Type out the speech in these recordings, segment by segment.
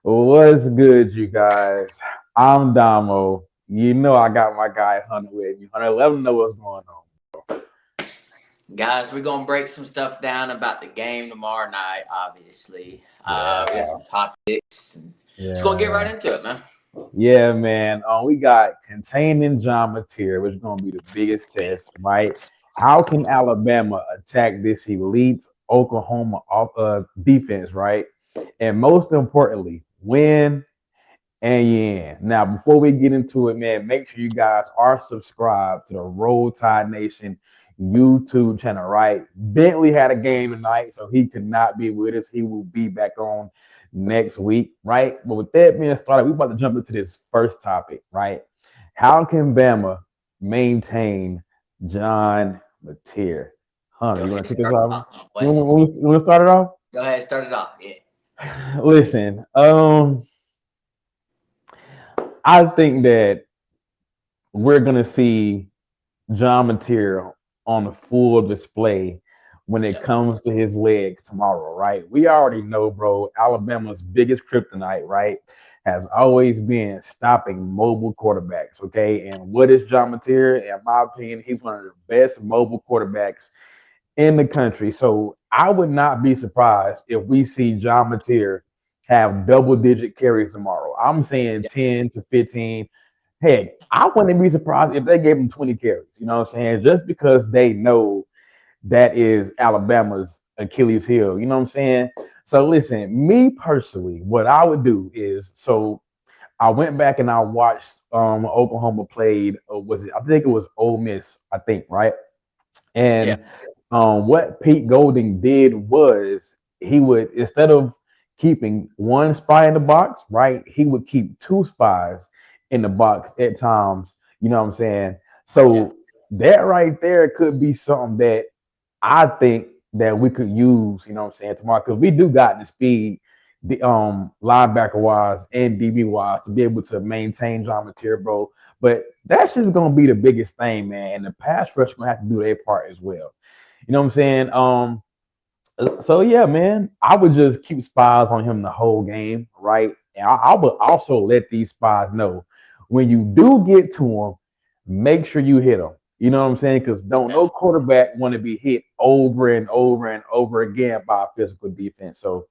What's good, you guys? I'm Domo. You know I got my guy Hunter with me. Hunter, let him know what's going on. Guys, we're gonna break some stuff down about the game tomorrow night. Obviously, Yeah, we got some topics. Just gonna get yeah, right into it, man. yeah, man. We got containing John Mateer, which is going to be the biggest test, right? How can Alabama attack this elite Oklahoma defense, right? And most importantly, win and yeah. Now, before we get into it, man, make sure you guys are subscribed to the Roll Tide Nation YouTube channel, right? Bentley had a game tonight, so he could not be with us. He will be back on next week, right? But with that being started, we about to jump into this first topic, right? How can Bama maintain John Mateer? Hunter, Go you ahead want and to kick us start it off? off, my You boy. want to start it off? Go ahead and start it off. Yeah. Listen, I think that we're gonna see John Material on the full display when it Yep. comes to his legs tomorrow, right? We already know, bro, Alabama's biggest kryptonite, right, has always been stopping mobile quarterbacks, okay? And what is John Material? In my opinion, he's one of the best mobile quarterbacks in the country. So I would not be surprised if we see John Mateer have double digit carries tomorrow. I'm saying Yep. 10 to 15. Heck, I wouldn't be surprised if they gave him 20 carries. You know what I'm saying? Just because they know that is Alabama's Achilles heel. You know what I'm saying? So listen, me personally, what I would do is I went back and I watched Oklahoma played was it I think it was Ole Miss, I think, right? Yeah. And what Pete Golding did was he would, instead of keeping one spy in the box, right, he would keep two spies in the box at times. You know what I'm saying? Yeah. So that right there could be something that I think that we could use, you know what I'm saying, tomorrow, because we do got the speed, the linebacker wise and DB wise to be able to maintain John Mateer, bro. But that's just gonna be the biggest thing, man. And the pass rush gonna have to do their part as well. You know what I'm saying? So yeah, man, I would just keep spies on him the whole game, right? And I would also let these spies know when you do get to him, make sure you hit him. You know what I'm saying? Because don't no Okay. quarterback want to be hit over and over and over again by a physical defense. So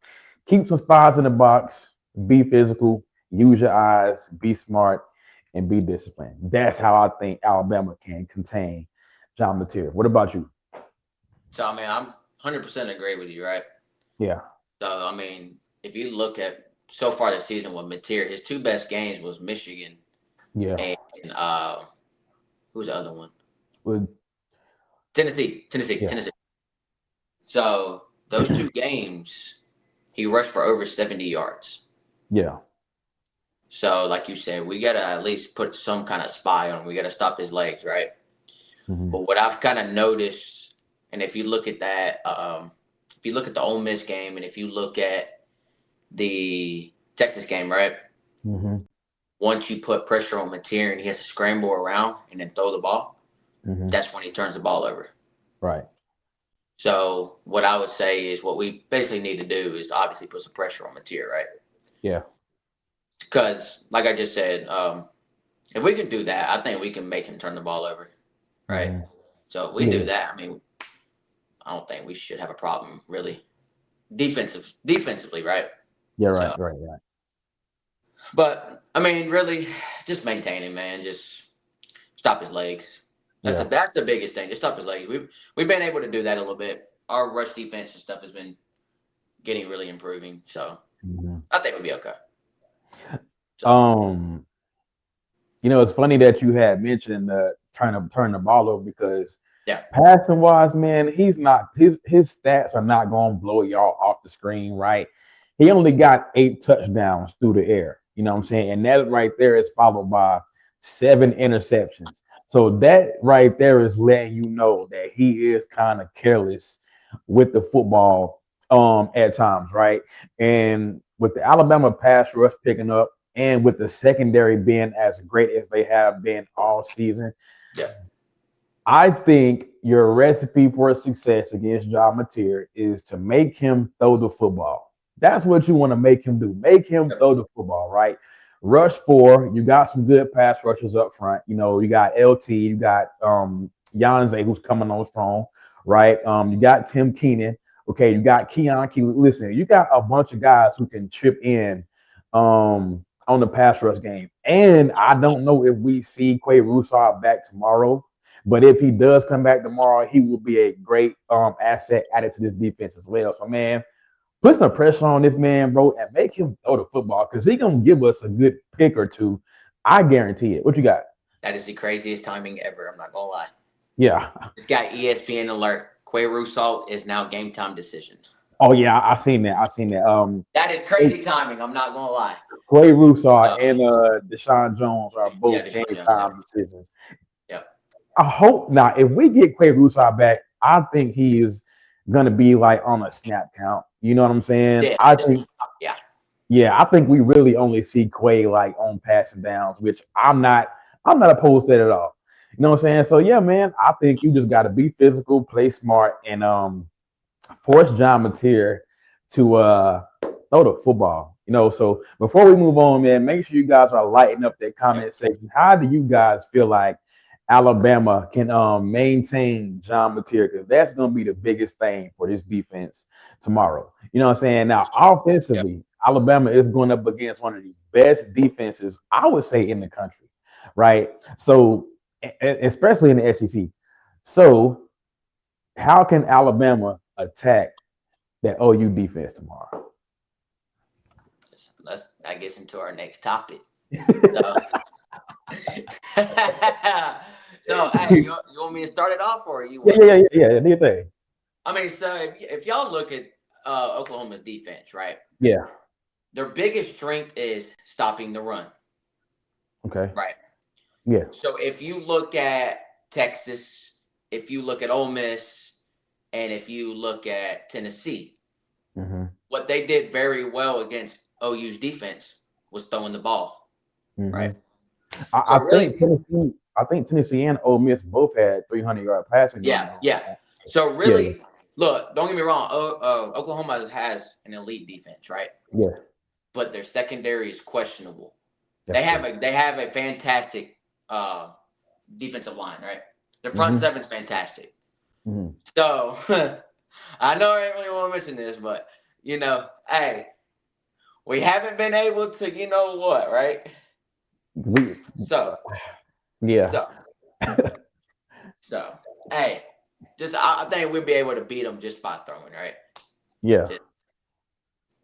keep some spies in the box, be physical, use your eyes, be smart, and be disciplined. That's how I think Alabama can contain John Mateer. What about you? So I mean, I'm 100% agree with you, right? Yeah, So I mean, if you look at so far this season with Mateer, his two best games was Michigan yeah. and who's the other one? With Tennessee. Tennessee. yeah, Tennessee. So those two games, he rushed for over 70 yards. yeah. So, like you said, we gotta at least put some kind of spy on him. We gotta stop his legs, right? Hmm. But what I've kind of noticed, and if you look at that, if you look at the Ole Miss game, and if you look at the Texas game, right? Hmm. Once you put pressure on Mateer and he has to scramble around and then throw the ball, Hmm. that's when he turns the ball over. Right. So, what I would say is what we basically need to do is obviously put some pressure on Mateer, right? Yeah. Because, like I just said, if we can do that, I think we can make him turn the ball over, right? Hmm. So if we do Yeah. that, I mean, I don't think we should have a problem really defensively, right? Yeah. Right. So, Right. Right. but I mean, really, just maintain him, man. Just stop his legs. Yeah. That's the biggest thing. Just stop his legs. We've been able to do that a little bit. Our rush defense and stuff has been getting really improving. So Hmm. I think we'll be okay. So Um. It's funny that you had mentioned turn the ball over because yeah, passing wise, man, he's not his stats are not going to blow y'all off the screen, right? He only got 8 touchdowns through the air. You know what I'm saying? And that right there is followed by 7 interceptions. So that right there is letting you know that he is kind of careless with the football at times, right? And with the Alabama pass rush picking up and with the secondary being as great as they have been all season, yeah, I think your recipe for success against John Mateer is to make him throw the football. That's what you want to make him do. Make him throw the football, right? Rush 4. You got some good pass rushers up front. You know, you got LT, you got Yanze who's coming on strong, right? You got Tim Keenan. Okay, you got Keon Key. Listen, you got a bunch of guys who can chip in on the pass rush game. And I don't know if we see Quay Rusar back tomorrow, but if he does come back tomorrow, he will be a great asset added to this defense as well. So, man, put some pressure on this man, bro, and make him throw the football because he's going to give us a good pick or two. I guarantee it. What you got? That is the craziest timing ever. I'm not going to lie. Yeah. This got ESPN alert. Quay Russault is now game time decision. Oh, yeah, I seen that. That is crazy timing. I'm not going to lie. Quay Rusar and Deshaun Jones are both game Jones, time decisions. Yep. I hope not. If we get Quay Rusar back, I think he is going to be like on a snap count. You know what I'm saying? Yeah. I think. Yeah. Yeah, I think we really only see Quay like on passing downs, which I'm not opposed to that at all. You know what I'm saying? So yeah, man, I think you just got to be physical, play smart, and force John Mateer to throw the football. You know, so before we move on, man, make sure you guys are lighting up that comment section. How do you guys feel like Alabama can maintain John Mateer? Because that's going to be the biggest thing for this defense tomorrow. You know what I'm saying? Now, offensively, Alabama is going up against one of the best defenses, I would say, in the country, right? So, especially in the SEC. So, how can Alabama attack that OU defense tomorrow? Let's I guess into our next topic. So hey, you want me to start it off, or you? Yeah. Do your thing. I mean, so if y'all look at Oklahoma's defense, right? Yeah. Their biggest strength is stopping the run. Okay. Right. Yeah. So if you look at Texas, if you look at Ole Miss, and if you look at Tennessee, what they did very well against OU's defense was throwing the ball. Right. I think Tennessee and Ole Miss both had 300-yard passing. Yeah. So really, look, don't get me wrong. Oklahoma has an elite defense, right? Yeah. But their secondary is questionable. That's they have a fantastic defensive line, right? Their front seven's fantastic. So I know I ain't really want to mention this, but hey, we haven't been able to, you know what, right? So hey, I think we'll be able to beat them just by throwing, right? Yeah.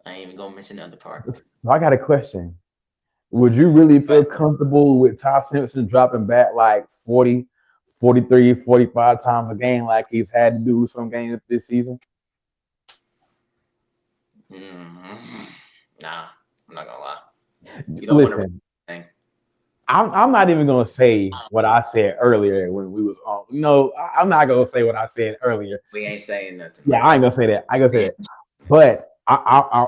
I ain't even gonna mention the other part. I got a question. Would you really feel comfortable with Ty Simpson dropping back like 40, 43, 45 times a game like he's had to do some games this season? Nah, I'm not gonna lie. Listen, I'm not even gonna say what I said earlier when we was on. No, I'm not gonna say what I said earlier. We ain't saying nothing. Yeah, I ain't gonna say that. But I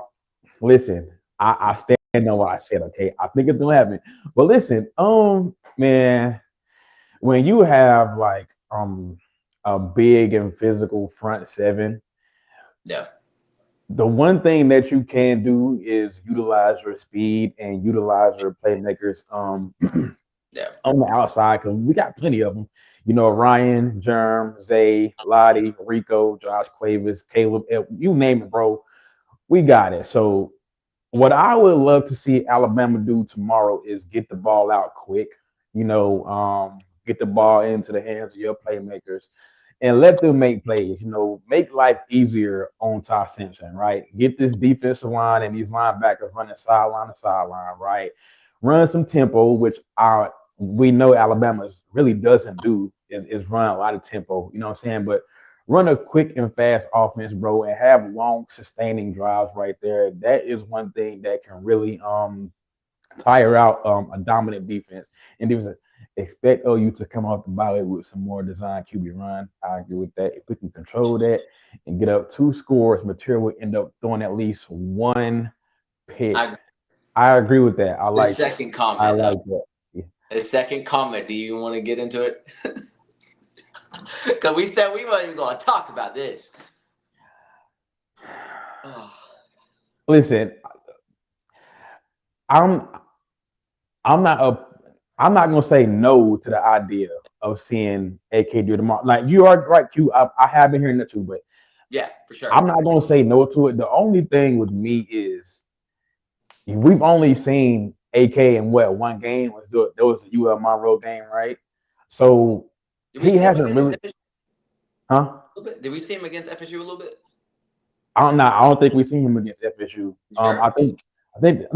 listen. I stand on what I said. Okay, I think it's gonna happen. But listen, man, when you have like a big and physical front seven, the one thing that you can do is utilize your speed and utilize your playmakers on the outside, because we got plenty of them. You know, Ryan, Germ, Zay, Lottie, Rico, Josh Cuevas, Caleb, you name it, bro. We got it. So what I would love to see Alabama do tomorrow is get the ball out quick, get the ball into the hands of your playmakers and let them make plays, make life easier on Ty Simpson, right? Get this defensive line and these linebackers running sideline to sideline, right? Run some tempo, which we know Alabama really doesn't do, is run a lot of tempo, you know what I'm saying? But run a quick and fast offense, bro, and have long sustaining drives right there. That is one thing that can really tire out a dominant defense. And there's expect OU to come off the ballot with some more design QB run. I agree with that. If we can control that and get up 2 scores, Material will end up throwing at least 1 pick. I agree with that. I like the second comment. I like that. Yeah. The second comment. Do you want to get into it? Because we said we weren't even going to talk about this. listen, I'm I'm not a I'm not gonna say no to the idea of seeing AKD tomorrow. Like you are right, Q. I have been hearing that too, but Yeah, for sure. I'm not gonna say no to it. The only thing with me is we've only seen AK in what one game was there was the UL Monroe game, right? So Did we he see him hasn't against really, FSU huh? a little bit? Did we see him against FSU a little bit? I don't think we've seen him against FSU. Sure. I think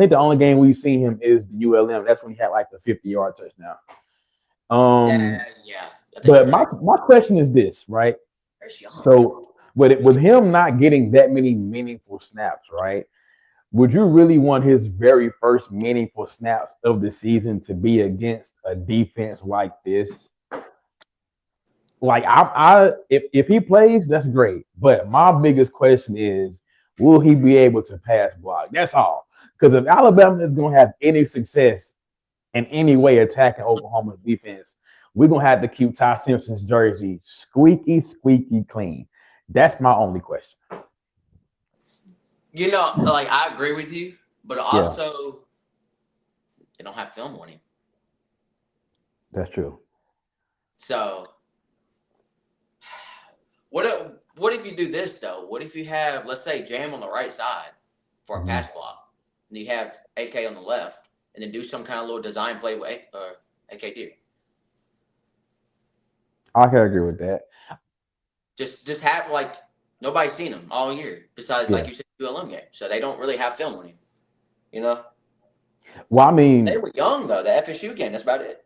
the only game we've seen him is the ULM. That's when he had like the 50-yard touchdown. Yeah, Um, yeah. I think you're but right. my question is this, right? There's young. So with him not getting that many meaningful snaps, right? Would you really want his very first meaningful snaps of the season to be against a defense like this? Like if he plays, that's great. But my biggest question is, will he be able to pass block? That's all. Because if Alabama is going to have any success in any way attacking Oklahoma's defense, we're gonna have to keep Ty Simpson's jersey squeaky, squeaky clean. That's my only question. You know, like I agree with you, but Yeah, also they don't have film on him. that's true. So what if you do this though? What if you have, let's say, Jam on the right side for a Mhm. pass block, and you have AK on the left, and then do some kind of little design play with AKD? I can agree with that. Just have like nobody's seen him all year besides, like Yeah. you said, the ULM game, so they don't really have film on him. You know, Well, I they mean, were young though. The FSU game, that's about it.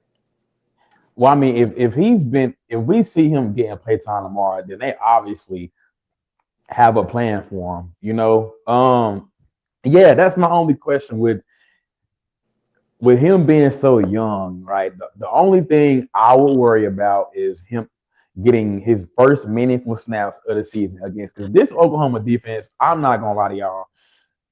if we see him getting playtime tomorrow, then they obviously have a plan for him. Yeah, that's my only question with him being so young, right? The only thing I would worry about is him getting his first meaningful snaps of the season against because this Oklahoma defense, I'm not gonna lie to y'all.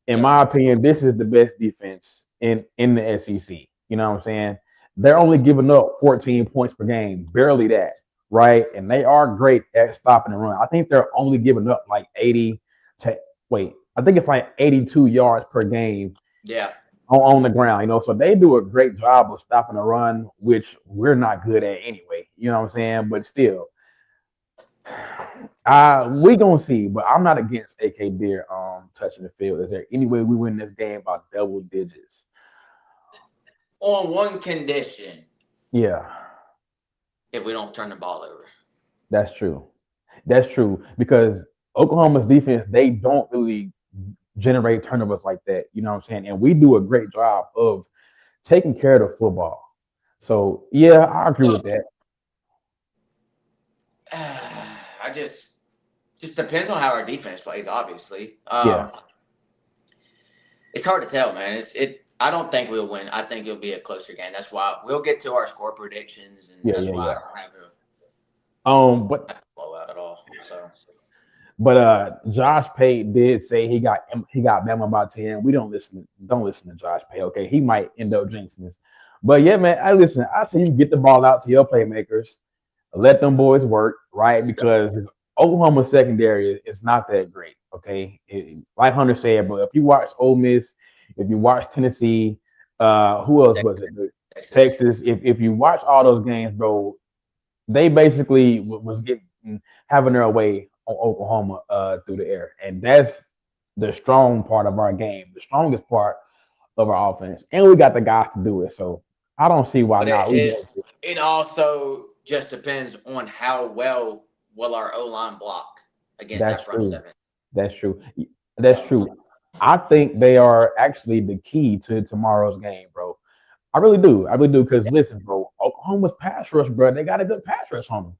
In Yeah, my opinion, this is the best defense in the SEC. You know what I'm saying? They're only giving up 14 points per game, barely that, right? And they are great at stopping the run. I think they're only giving up like 80 to wait. I think it's like 82 yards per game yeah. on the ground, So they do a great job of stopping the run, which we're not good at anyway. You know what I'm saying? But still, we gonna see. But I'm not against AK Beer touching the field. Is there any way we win this game by double digits? On one condition, Yeah, if we don't turn the ball over. that's true. That's true because Oklahoma's defense they don't really generate turnovers like that. You know what I'm saying? And we do a great job of taking care of the football. So yeah, I agree with that. I just depends on how our defense plays. Obviously, Yeah, it's hard to tell, man. I don't think we'll win. I think it'll be a closer game. That's why we'll get to our score predictions, and yeah, that's yeah, why I yeah. don't have But a blowout at all. So Josh Pate did say he got Bama by 10. We don't listen to Josh Pate. Okay, he might end up jinxing this. But yeah, man, I say you get the ball out to your playmakers, let them boys work, right? Because Oklahoma secondary is not that great. Okay, like Hunter said, but if you watch Ole Miss, if you watch Tennessee, who else was it? Texas. Texas. If you watch all those games, bro, they basically was getting having their way on Oklahoma through the air, and that's the strong part of our game, the strongest part of our offense, and we got the guys to do it. So I don't see why But not. it also just depends on how well will our O line block against That's that front true. seven. That's true. That's So, true. I think they are actually the key to tomorrow's game, bro. I really do. I really do. Because yeah, listen, bro, Oklahoma's pass rush, bro, they got a good pass rush on them.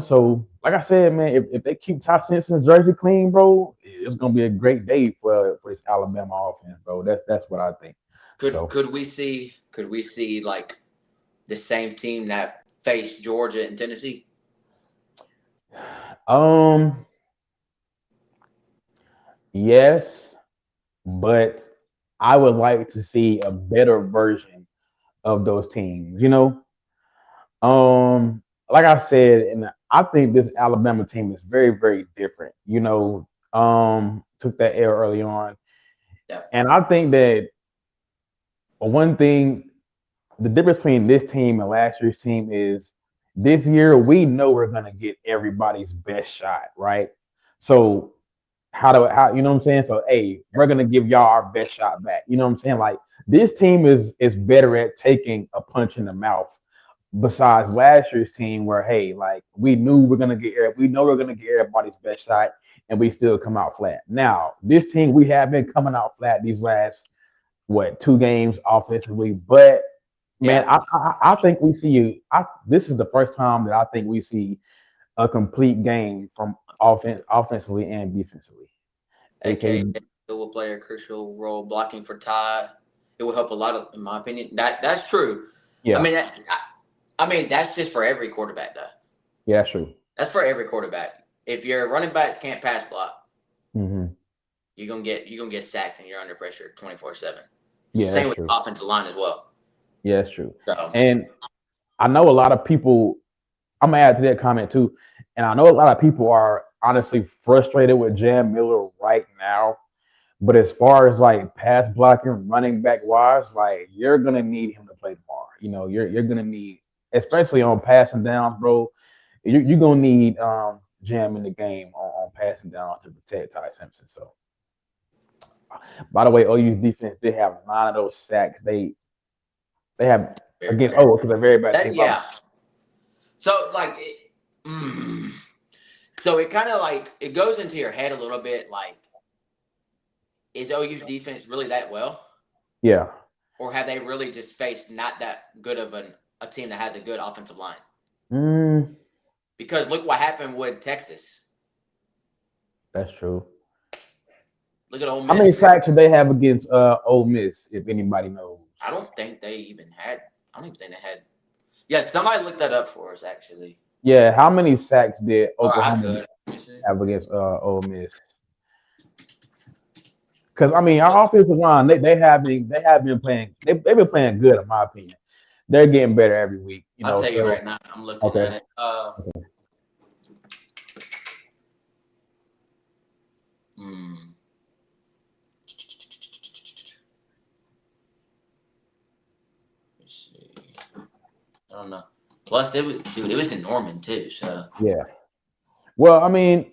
So like I said, man, if they keep Ty Simpson's jersey clean, bro, it's gonna be a great day for this Alabama offense, bro. That's what I think. could So could we see like the same team that faced Georgia and Tennessee? um yes, but I would like to see a better version of those teams, like I said, and I think this Alabama team is very, very different. Took that L early on. Yeah. And I think that one thing, the difference between this team and last year's team is this year we know we're gonna get everybody's best shot, right? So how you know what I'm saying? So hey, we're gonna give y'all our best shot back. You know what I'm saying? Like this team is better at taking a punch in the mouth besides last year's team where hey, like we know we're gonna get everybody's best shot and we still come out flat. Now, this team we have been coming out flat these last 2 games offensively, but man, Yeah. I think we see you. This is the first time that I think we see a complete game from offensively and defensively. AKA AK, it will play a crucial role blocking for Ty. It will help a lot, in my opinion. That's true. I yeah, mean, I mean that's just for every quarterback, though. yeah, that's true. That's for every quarterback. If your running backs can't pass block, Mm-hmm. you're gonna get sacked and you're under pressure 24/7. Yeah, Same that's with true. offensive line as well. Yeah, that's true. So And I know a lot of people. I'm gonna add to that comment too. And I know a lot of people are honestly frustrated with Jam Miller right now. But as far as like pass blocking, running back wise, like you're gonna need him to play tomorrow. You know, you're gonna need, especially on passing downs, bro. You're gonna need Jam in the game on passing down to protect Ty Simpson. So, by the way, OU's defense did have 9 of those sacks. They have very against bad. because they're very bad team. Yeah. So like, mm, so it kind of like it goes into your head a little bit. Like, is OU's defense really that well, Yeah. or have they really just faced not that good of a team that has a good offensive line? Mm, Because look what happened with Texas. that's true. Look at Ole How many Miss. sacks did they have against Ole Miss? If anybody knows. I don't think they even had. I don't even think they had. Yeah, somebody looked that up for us actually. Yeah, how many sacks did Or I Oklahoma could. Let me see. have against Ole Miss? Because I mean, our offensive line they have been playing they've been playing good in my opinion. They're getting better every week, you I'll know. tell you So right now. I'm looking okay, at it. Hmm. Let's see. I don't know. Plus, it was in Norman too. So yeah. Well, I mean,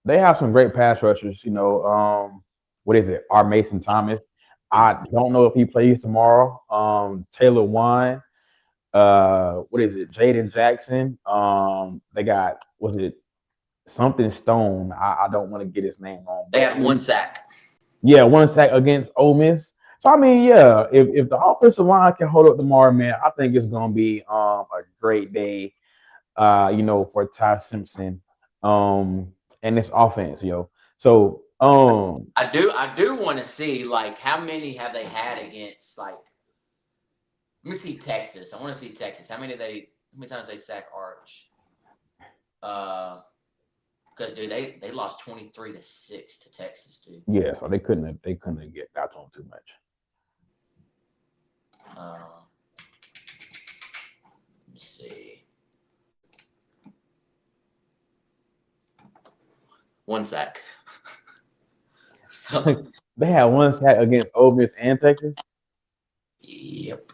they have some great pass rushers. You know, what is it? Our Mason Thomas. I don't know if he plays tomorrow. Taylor Wine. What is it? Jaden Jackson. They got was it something Stone? I don't want to get his name wrong, they but I had one mean, sack. yeah, 1 sack against Ole Miss. So I mean, yeah, if the offensive line can hold up tomorrow, man, I think it's gonna be a great day. You know, for Ty Simpson, and this offense, yo. So I do want to see like how many have they had against like. Let me see Texas. I want to see Texas. How many times they sack Arch? Because dude, they lost 23-6 to Texas, dude. yeah, so they couldn't get got to him too much. Let me see. One sack. So, They had 1 sack against Ole Miss and Texas. yep.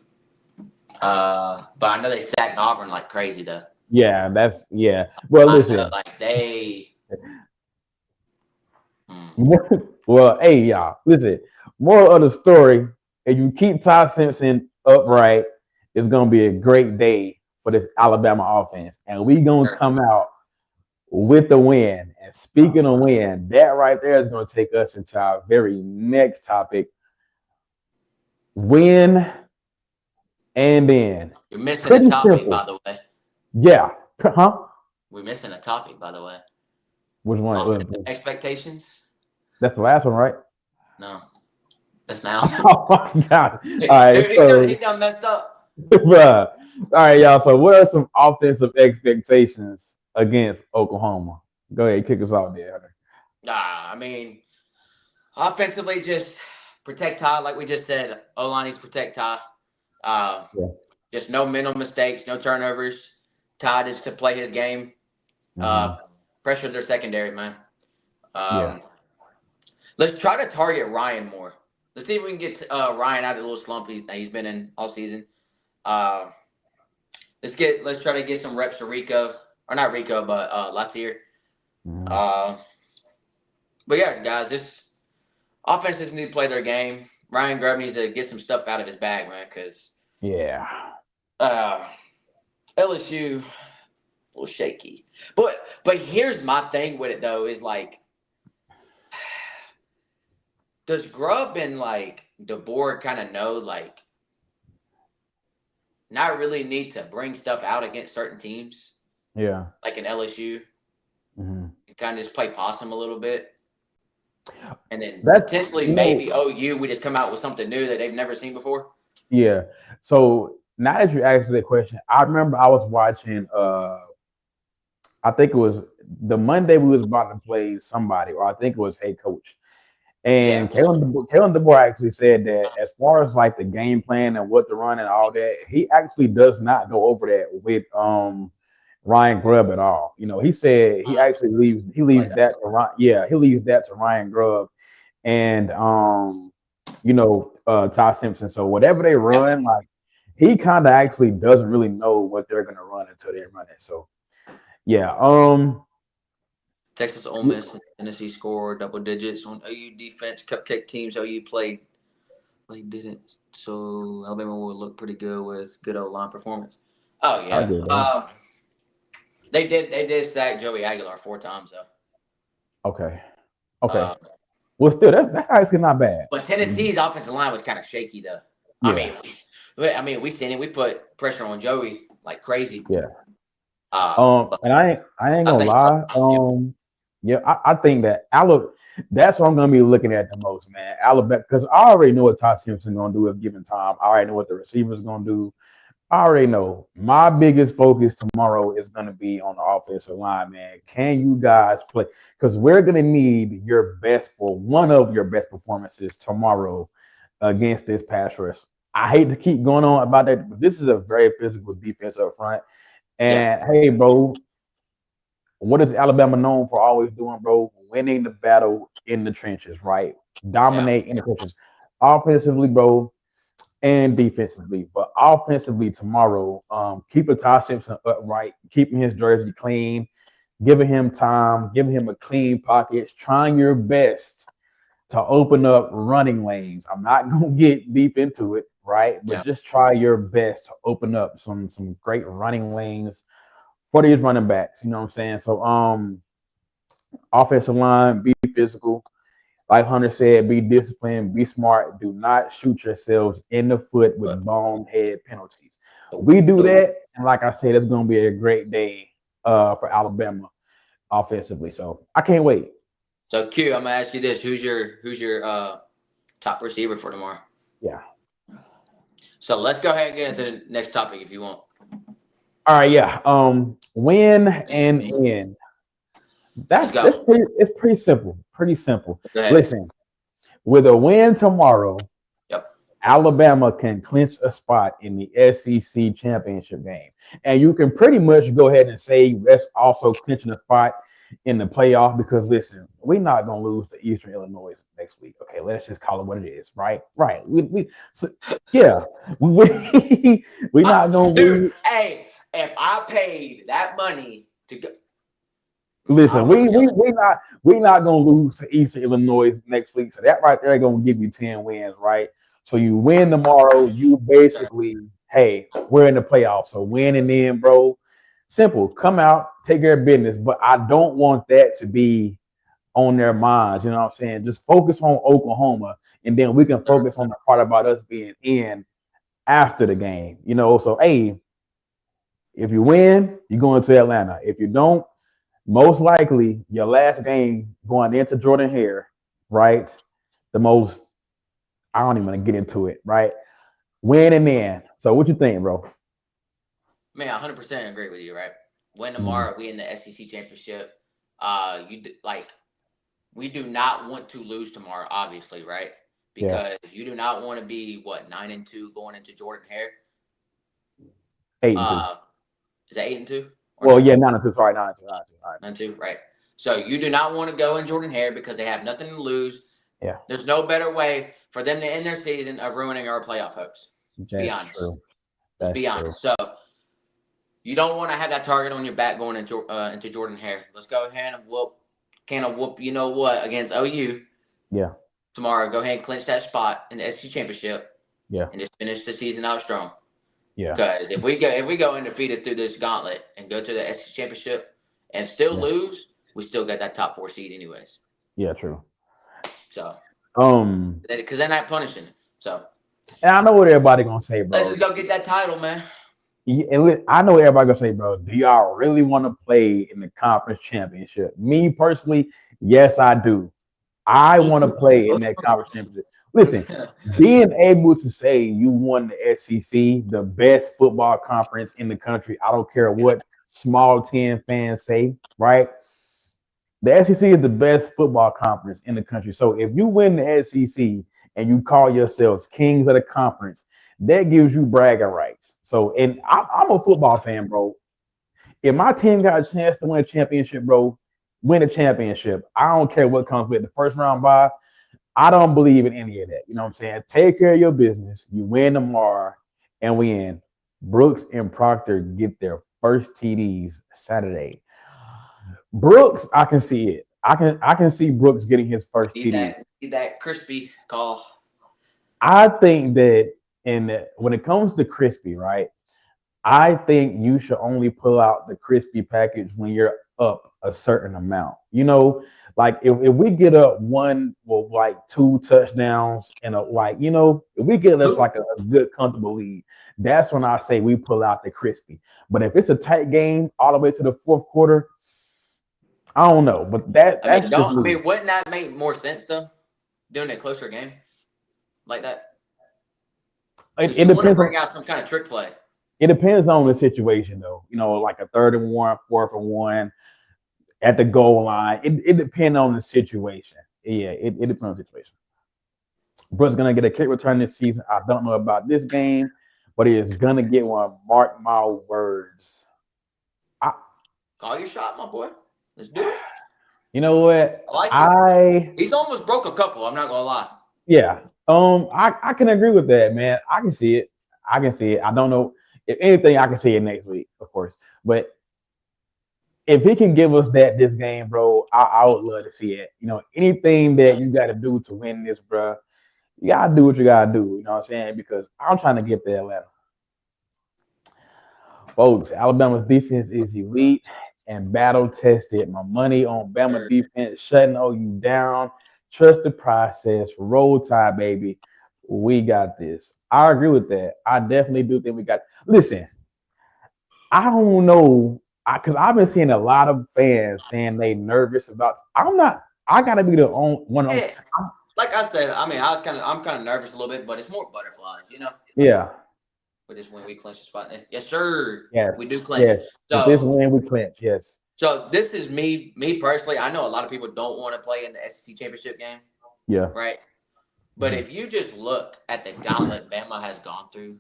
But I know they sacked Auburn like crazy though. Yeah, that's yeah. Well, I know, listen. like they. Hmm. Well, hey y'all, listen. Moral of the story: if you keep Ty Simpson upright, it's gonna be a great day for this Alabama offense, and we gonna Sure. come out with the win. And speaking of win, that right there is gonna take us into our very next topic: win and then. You're missing a Pretty topic, by simple. the way. Yeah. Huh? We're missing a topic, by the way. Which one? Offensive expectations? That's the last one, right? No, that's now. Oh my god! All right, Dude, he so done messed up. bruh. All right, y'all. So, what are some offensive expectations against Oklahoma? Go ahead, kick us off there, Hunter. Nah, I mean, offensively, just protect Ty, like we just said. O-line needs to protect Ty. Uh, Yeah. just no mental mistakes, no turnovers. Ty just to play his game. Mm-hmm. Pressure their secondary, man. Yeah. Let's try to target Ryan more. Let's see if we can get Ryan out of the little slump he's been in all season. Uh, let's try to get some reps to Rico, or not Rico, but Latier. Mhm. Uh, but yeah, guys, this offenses need to play their game. Ryan Grubb needs to get some stuff out of his bag, man, because Yeah. uh, LSU a little shaky. But here's my thing with it though is like, does Grubb and like DeBoer kind of know like not really need to bring stuff out against certain teams Yeah. like in LSU Mm-hmm. and kind of just play possum a little bit, and then That's potentially you know maybe OU we just come out with something new that they've never seen before. yeah. So now that you asked me that question, I remember I was watching. I think it was the Monday we was about to play somebody, or I think it was Hey Coach. Yeah. And Kalen DeBoer actually said that as far as like the game plan and what to run and all that, he actually does not go over that with Ryan Grubb at all. You know, he said he actually leaves Like that. that to Ryan. Yeah, he leaves that to Ryan Grubb and Ty Simpson. So whatever they Yeah. run, like he kind of actually doesn't really know what they're gonna run until they run it. So yeah, Texas, Ole Miss, and Tennessee score double digits on OU defense. Cupcake teams OU didn't. So Alabama will look pretty good with good old line performance. Oh I yeah. get that. They did stack Joey Aguilar 4 times though. Okay, okay. Uh, Well, still, that's actually not bad. but Mhm. Tennessee's offensive line was kind of shaky though. I Yeah, mean, we seen it. We put pressure on Joey like crazy. yeah. But And I ain't I gonna think lie. Yeah, I think that Alabama. That's what I'm gonna be looking at the most, man. Alabama, because I already know what Todd Simpson gonna do at given time. I already know what the receivers gonna do. I already know. My biggest focus tomorrow is gonna be on the offensive line, man. Can you guys play? Because we're gonna need your best or one of your best performances tomorrow against this pass rush. I hate to keep going on about that, but this is a very physical defense up front. yeah, And hey, bro, what is Alabama known for always doing, bro? Winning the battle in the trenches, right? yeah. Dominate in the trenches. Offensively, bro, and defensively. But offensively tomorrow, keeping Ty Simpson upright, keeping his jersey clean, giving him time, giving him a clean pocket, trying your best to open up running lanes. I'm not gonna get deep into it, right? But Yeah. just try your best to open up some great running lanes for these running backs. You know what I'm saying? So offensive line, be physical. Like Hunter said, be disciplined, be smart. Do not shoot yourselves in the foot with But bonehead penalties. so, We do so, that, and like I said, it's going to be a great day for Alabama offensively. So I can't wait. so Q, I'm gonna ask you this: who's your top receiver for tomorrow? Yeah. So let's go ahead and get into the next topic if you want. All right. Yeah. Win and Let's end. go. It's pretty simple. Pretty simple. Go ahead. Listen, with a win tomorrow, Yep. Alabama can clinch a spot in the SEC championship game. And you can pretty much go ahead and say that's also clinching a spot in the playoff because listen, we're not gonna lose to Eastern Illinois next week. Okay, let's just call it what it is, right? Right. Yeah, we're not gonna Dude, lose. hey, if I paid that money to go, I Listen, would kill it. we not gonna lose to Eastern Illinois next week. So that right there gonna give you 10 wins, right? So you win tomorrow, you basically, hey, we're in the playoffs. So win and then, bro. Simple. Come out, take care of business. But I don't want that to be on their minds. You know what I'm saying? Just focus on Oklahoma, and then we can focus on the part about us being in after the game. You know, so hey, if you win, you're going to Atlanta. If you don't, most likely your last game going into Jordan Hare, right? The most I don't even want to get into it, right? Win and then. So what you think, bro? Man, 100% agree with you. Right? Win Mm, tomorrow, we in the SEC championship. Like we do not want to lose tomorrow, obviously, right? yeah, Because you do not want to be 9-2 going into Jordan Hare. 8-2. Uh, is that 8-2 or Well, nine? yeah, 9-2. Sorry, 9-2, 9-2. All right. 9-2, right? So you do not want to go in Jordan Hare because they have nothing to lose. Yeah, There's no better way for them to end their season of ruining our playoff hopes. Be that's honest. true. Let's That's be true. honest. So you don't want to have that target on your back going into Jordan Hare. Let's go ahead and whoop. You know what against OU Yeah, tomorrow? Go ahead and clinch that spot in the SEC championship yeah, and just finish the season out strong. yeah, Because if we go undefeated through this gauntlet and go to the SEC championship and still yeah, lose, we still got that top 4 seed anyways. yeah. True. So Um, because they're not punishing it. So and I know what everybody gonna say, let's bro. just go get that title, man. I know what everybody gonna say, bro. Do y'all really want to play in the conference championship? Me personally, yes, I do. I want to play in that conference championship. Listen, being able to say you won the SEC, the best football conference in the country, I don't care what small 10 fans say, right? The SEC is the best football conference in the country. So if you win the SEC and you call yourselves kings of the conference, that gives you bragging rights. So, and I'm a football fan, bro. If my team got a chance to win a championship, bro, win a championship. I don't care what comes with the first round bye. I don't believe in any of that. You know what I'm saying? Take care of your business. You win tomorrow, and we in. Brooks and Proctor get their first TDs Saturday. Brooks, I can see it. I can see Brooks getting his first TD. Need that crispy call. I think that when it comes to crispy, right? I think you should only pull out the crispy package when you're up a certain amount. Like if we get up one, well, like two touchdowns and if we get us like a good comfortable lead, that's when I say we pull out the crispy. But if it's a tight game all the way to the fourth quarter, I don't know. But that's just me. Wouldn't that make more sense though? Doing a closer game like that, It, because it you want to depends on bring out some kind of trick play. it depends on the situation though. Like a 3rd and 1, 4th and 1 at the goal line. It depends on the situation. Yeah, it depends on the situation. Brooks gonna get a kick return this season. I don't know about this game, but he is gonna get one. Mark my words. I, Call your shot, my boy. Let's do it. you know what? I like I it. He's almost broke a couple. I'm not gonna lie. Yeah. I can agree with that, man. I can see it. I can see it. I don't know if anything. I can see it next week, of course. But if he can give us that this game, bro, I would love to see it. Anything that you got to do to win this, bro, you gotta do what you gotta do. You know what I'm saying? Because I'm trying to get to Atlanta. Folks, Alabama's defense is elite and battle tested. My money on Bama defense shutting OU down. Trust the process. Roll Tide, baby. We got this. I agree with that. I definitely do think we got. Listen, I don't know because I've been seeing a lot of fans saying they nervous about. I'm not. I gotta be the only one. Yeah, like I said, I'm kind of nervous a little bit, but it's more butterflies, Yeah. With this win, we clinch the spot. Yes, sir. We do Yes. clinch. Yes. With this So, win, we clinch. Yes. so this is me personally. I know a lot of people don't want to play in the SEC championship game, Yeah. right? But Mhm. if you just look at the gauntlet Bama has gone through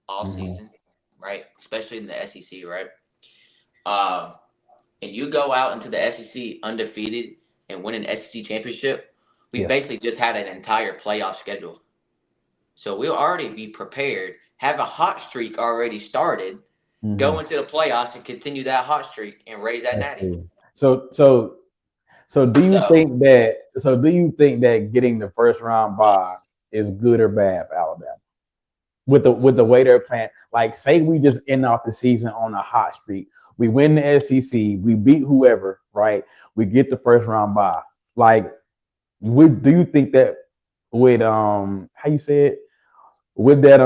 all Mhm. season, right? Especially in the SEC, right? Um, and you go out into the SEC undefeated and win an SEC championship, we Yeah. basically just had an entire playoff schedule. So we'll already be prepared, have a hot streak already started, go Mhm. into the playoffs and continue that hot streak and raise that That's natty. true. So do you So think that getting the first round bye is good or bad for Alabama with the way they're playing? Like, say we just end off the season on a hot streak, we win the SEC, we beat whoever, right? We get the first round bye. Like, do you think that with how you say it, would that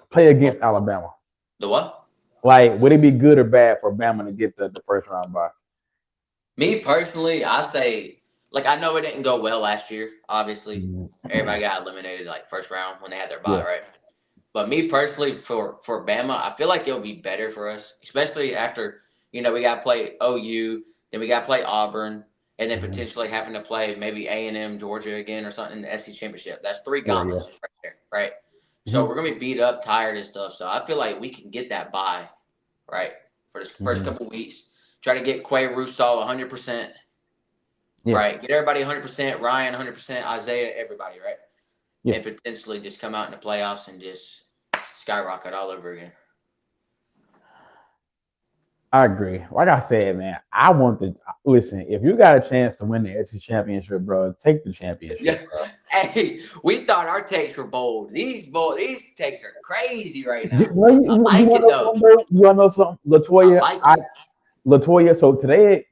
play against Alabama? the what? Like, would it be good or bad for Bama to get the first round bye? Me personally, I say, like, I know it didn't go well last year. Obviously, Mhm. everybody got eliminated like first round when they had their bye, Yeah. right? But me personally, for Bama, I feel like it'll be better for us, especially after we got to play OU, then we got to play Auburn, and then Mhm. potentially having to play maybe A&M, Georgia again, or something in the SEC championship. That's three Yeah, yeah. gauntlets just right there, right? So Mhm. we're gonna be beat up, tired, and stuff. So I feel like we can get that bye, right, for this first Mhm. couple weeks. Try to get Quay Rousseau 100%. Yeah. right? Get everybody 100%, Ryan 100%, Isaiah, everybody, right? Yeah. And potentially just come out in the playoffs and just skyrocket all over again. I agree. Like I said, man, I want to listen. If you got a chance to win the SEC championship, bro, take the Yeah. championship, bro. Hey, we thought our takes were bold. These takes are crazy right now. Well, I you like want it to know though. something, bro? You want to know something, I Latoya? like it. Latoya. So today,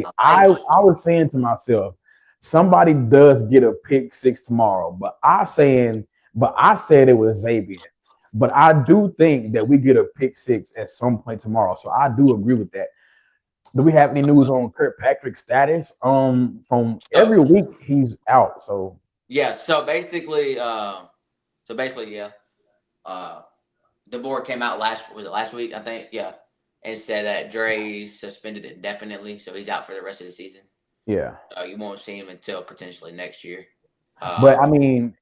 I I like it. I was saying to myself, somebody does get a pick six tomorrow, but I said it was Xavier. But I do think that we get a pick six at some point tomorrow. So I do agree with that. Do we have any news on Kirkpatrick's status? From So every week he's out. So yeah, yeah. Uh the board came out last week, I think, yeah, and said that Dre's suspended indefinitely, so he's out for the rest of the season. yeah, You won't see him until potentially next year. but Uh, I mean,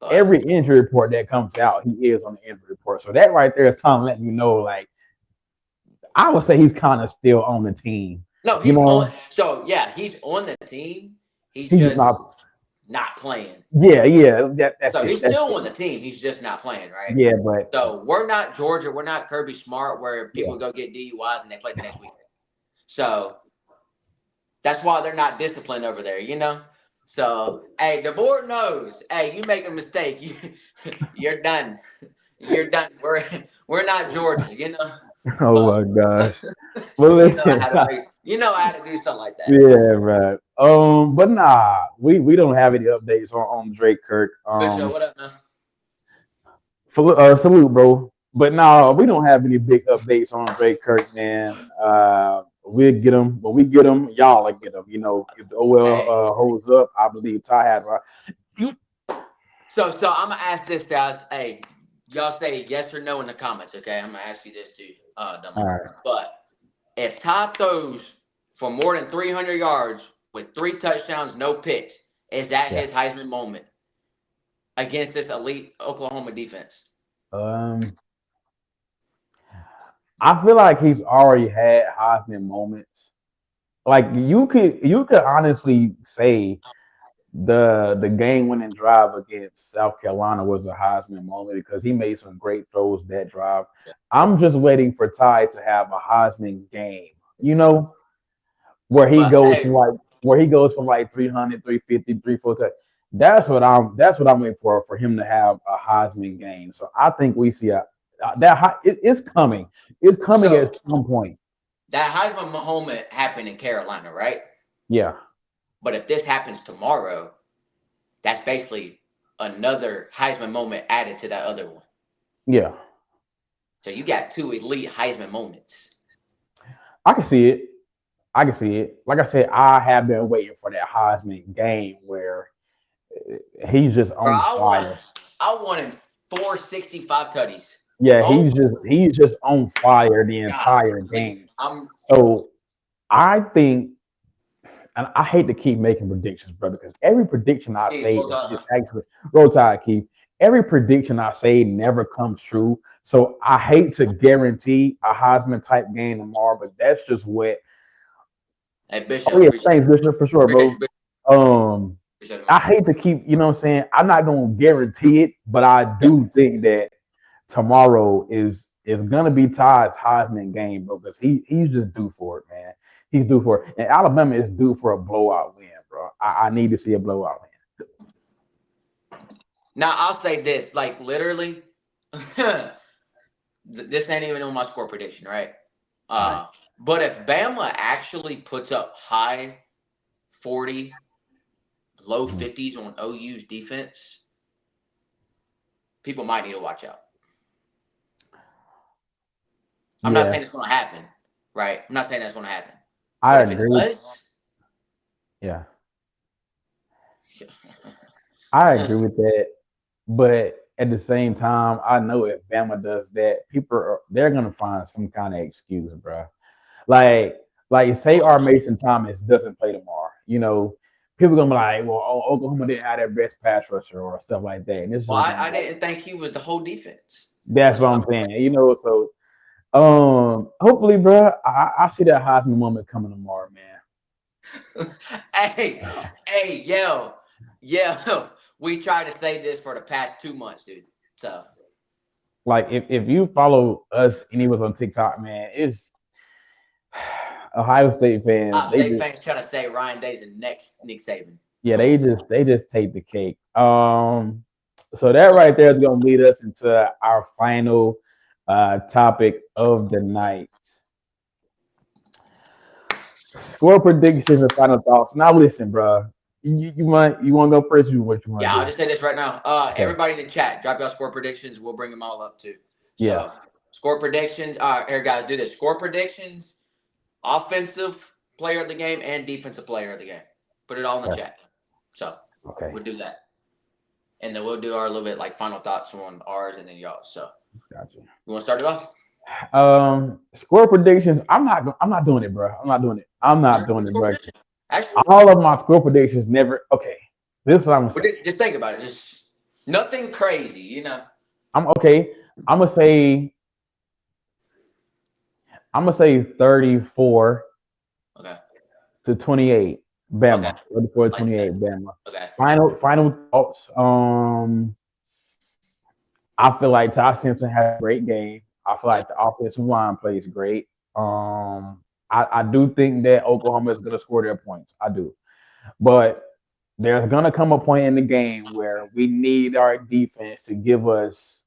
but every injury report that comes out, he is on the injury report. So that right there is kind of letting you know, like, I would say he's kind of still on the team. no, You he's on. know, So yeah, he's on the team. He's he's just just not. not playing. Yeah, yeah. That's So it. he's That's still it. on the team. He's just not playing, right? Yeah, but So we're not Georgia. We're not Kirby Smart, where yeah. people go get DUIs and they play the next week. So that's why they're not disciplined over there, you know? So, hey, the board knows. Hey, you make a mistake, you're done. You're done. We're not Georgia, you know? Oh But my gosh. Well, you know listen. how to make how to do something like that. Yeah, right. But nah, we don't have any updates on Drake Kirk. Bishop, what up, man? Salute, bro. But no, we don't have any big updates on Drake Kirk, man. We'll get him, but we get him, y'all will get him. You know, if the OL Hey. holds up, I believe Ty has. So I'm gonna ask this, guys. Hey, y'all say yes or no in the comments, okay? I'm gonna ask you this too, All Domo. right. But if Ty throws for more than 300 yards with 3 touchdowns, no picks, is that Yeah. his Heisman moment against this elite Oklahoma defense? I feel like he's already had Heisman moments. Like you could honestly say the game winning drive against South Carolina was a Heisman moment because he made some great throws that drive. I'm just waiting for Ty to have a Heisman game, you know, where he But goes from hey, like 300, 350, 340. That's what I'm waiting for him to have a Heisman game. So I think we see it's coming. It's coming so at some point. that Heisman moment happened in Carolina, right? Yeah. But if this happens tomorrow, that's basically another Heisman moment added to that other one. Yeah. So you got 2 elite Heisman moments. I can see it. I can see it. Like I said, I have been waiting for that Heisman game where he's just Bro, on fire. I wanted 465 tutties. Yeah, Oh he's just on fire the God, entire please. game. So I think, and I hate to keep making predictions, bro, because every prediction I Hey, say hold is on. actually roll tide, Keith. Every prediction I say never comes true. So I hate to guarantee a Heisman type game tomorrow, but that's just what. Hey, Oh Bishop, yeah, appreciate thanks, Bishop, for sure, appreciate bro. you, appreciate it, man. I hate to keep, you know what I'm saying? I'm not gonna guarantee it, but I Yeah. do think that tomorrow is gonna be Ty's Heisman game, bro, because he's just due for it, man. He's due for it. And Alabama is due for a blowout win, bro. I need to see a blowout win. Now I'll say this, like literally, this ain't even on my score prediction, right? All right. But if Bama actually puts up high 40, low Mhm. 50s on OU's defense, people might need to watch out. I'm not Yeah, saying it's going to happen, right? I'm not saying that's going to happen. I But if it agree. does, Yeah, I agree with that. But at the same time, I know if Bama does that, they're gonna find some kind of excuse, bro. Like, say our Mason Thomas doesn't play tomorrow, people gonna be like, well, Oklahoma didn't have their best pass rusher or stuff like that, and this is well, gonna I be like, didn't think he was the whole defense. that's That's what what I'm saying, So, hopefully, bro, I see that Heisman moment coming tomorrow, man. yo. We tried to say this for the past 2 months, dude. So Like if you follow us, any of us on TikTok, man, it's Ohio State fans. They State just fans trying to say Ryan Day's the next Nick Saban. yeah, they just take the cake. So that right there is gonna lead us into our final topic of the night. Score predictions and final thoughts. Now listen, bro. You want to go first? What you want Yeah, to I'll do? just say this right now. Okay. Everybody in the chat, drop your score predictions. We'll bring them all up too. Yeah. So, score predictions. All right, here, guys, do this. Score predictions, offensive player of the game, and defensive player of the game. Put it all in the Okay. chat. So, Okay. we'll do that. And then we'll do our little bit like final thoughts on ours and then y'all. So, Gotcha. you want to start it off? Score predictions. I'm not doing it, bro. I'm not doing it. I'm not doing it, Score bro. prediction. Actually, All of my score predictions never. Okay. This is what I'm gonna say. just think about it. Just nothing crazy, you know. I'm okay. I'm gonna say. I'm gonna say 34 Okay. to 28. Okay. Bama. 34 to Like 28. that. Bama. Okay. Final thoughts. I feel like Ty Simpson had a great game. I feel Yeah. like the offensive line plays great. I do think that Oklahoma is going to score their points. I do. But there's going to come a point in the game where we need our defense to give us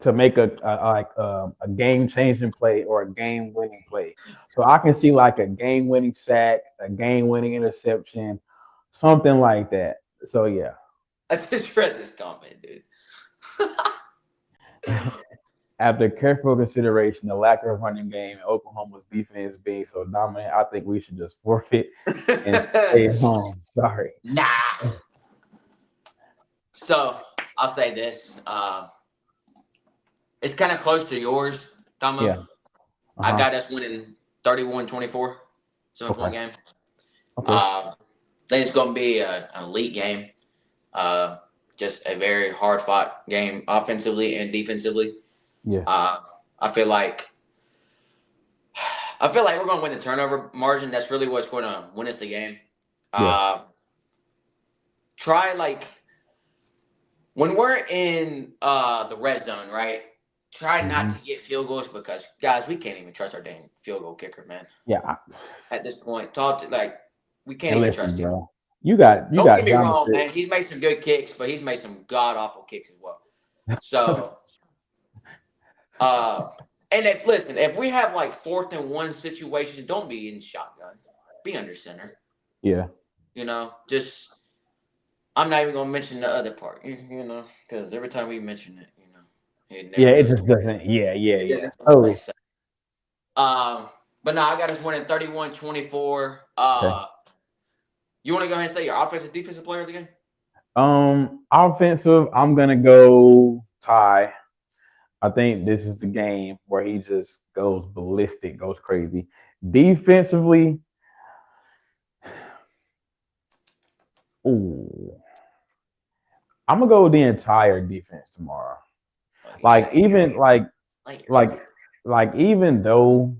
to make a game changing play or a game winning play. So I can see like a game winning sack, a game winning interception, something like that. So yeah. I just read this comment, dude. After careful consideration, the lack of running game, and Oklahoma's defense being so dominant, I think we should just forfeit and stay home. Sorry. Nah. So I'll say this. It's kind of close to yours, Tomo. Yeah. I Uh-huh. got us winning 31-24, 7-point Okay. game. Okay. I think it's going to be an elite game. Just a very hard fought game offensively and defensively. Yeah. I feel like we're going to win the turnover margin. That's really what's going to win us the game. Yeah. Try like when we're in the red zone, right? Try not to get field goals because guys, we can't even trust our dang field goal kicker, man. Yeah. At this point, we can't And even listen, trust him. bro. You got Don't get me John wrong, man. He's made some good kicks, but he's made some god awful kicks as well. So, and if we have like 4th and 1 situations, don't be in shotgun. Be under center. Yeah. You know, just I'm not even gonna mention the other part. You know, because every time we mention it, you know, it never Yeah, it goes. just doesn't. Yeah, yeah, It yeah. doesn't go Oh, away. So, but no, I got us winning 31-24. okay. You want to go ahead and say your offensive defensive player of the game? Offensive, I'm gonna go Ty. I think this is the game where he just goes ballistic, goes crazy. Defensively, ooh, I'm gonna go with the entire defense tomorrow. Like even even though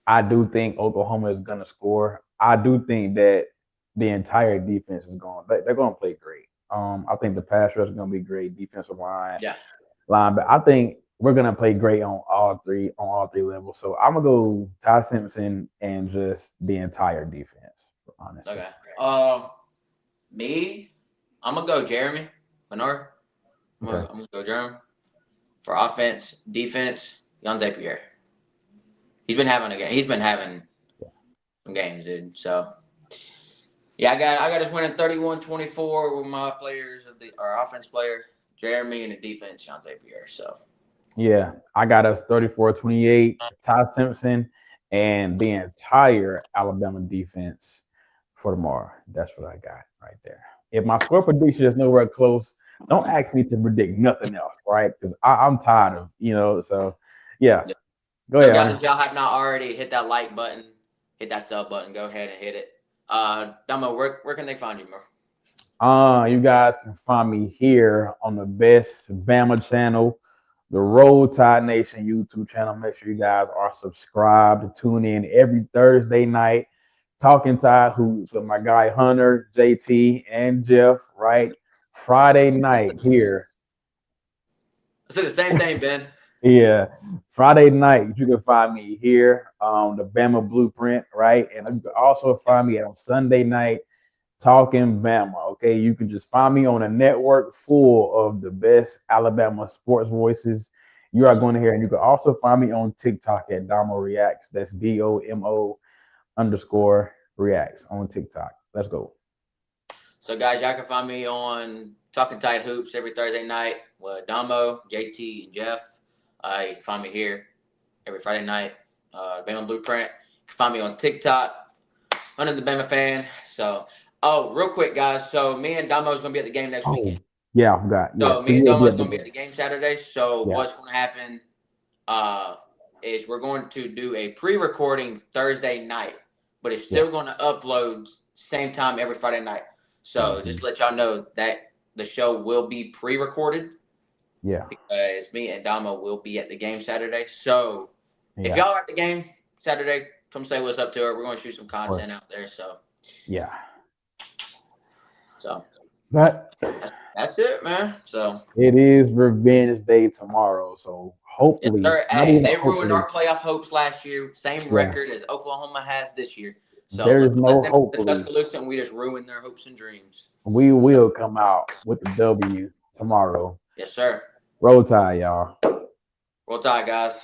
I do think Oklahoma is gonna score, I do think that the entire defense is going. They're going to play great. I think the pass rush is going to be great. Defensive line, but I think we're going to play great on all three levels. So I'm gonna go Ty Simpson and just the entire defense. Honestly. Okay. Me, I'm gonna go Jeremy Bernard. I'm gonna go Jeremy for offense, defense. Jan Zapier. He's been having a game. He's been having some games, dude. So. Yeah, I got us winning 31-24 with my players our offense player, Jeremy, and the defense, Shante Pierre. So yeah, I got us 34-28, Ty Simpson, and the entire Alabama defense for tomorrow. That's what I got right there. If my score prediction is nowhere close, don't ask me to predict nothing else, right? Because I'm tired of, so yeah. Go ahead. Guys, if y'all have not already hit that like button, hit that sub button, go ahead and hit it. Damo, where can they find you, bro? You guys can find me here on the best Bama channel, the Roll Tide Nation YouTube channel. Make sure you guys are subscribed to tune in every Thursday night, Talking Tide Hoops with my guy Hunter, JT, and Jeff, right? Friday night here. I said the same thing, Ben. Yeah, Friday night you can find me here, the Bama Blueprint, right? And you can also find me on Sunday night talking Bama. Okay, you can just find me on a network full of the best Alabama sports voices you are going to hear, and you can also find me on TikTok at Domo Reacts. That's DOMO_reacts on TikTok. Let's go. So, guys, y'all can find me on Talking Tide Hoops every Thursday night with Damo, JT, and Jeff. You can find me here every Friday night. Bama Blueprint. You can find me on TikTok. Under the Bama fan. So, real quick, guys. So, me and Damo is going to be at the game next Oh, weekend. yeah, I forgot. So, Yes, we me and will Damo be is at the going to be at game. the game Saturday. So, Yeah. what's going to happen is we're going to do a pre-recording Thursday night, but it's still going to upload same time every Friday night. So, just to let y'all know that the show will be pre-recorded. Yeah. Because me and Damo will be at the game Saturday. So, if y'all are at the game Saturday, come say what's up to her. We're going to shoot some content out there. So, yeah. So But that's it, man. So it is Revenge Day tomorrow. So hopefully, hey, they ruined our playoff hopes last year. Same record as Oklahoma has this year. So there's no let them hopefully. Tuscaloosa, and we just ruined their hopes and dreams. We will come out with the W tomorrow. Yes, sir. Roll Tide, y'all. Roll Tide, guys.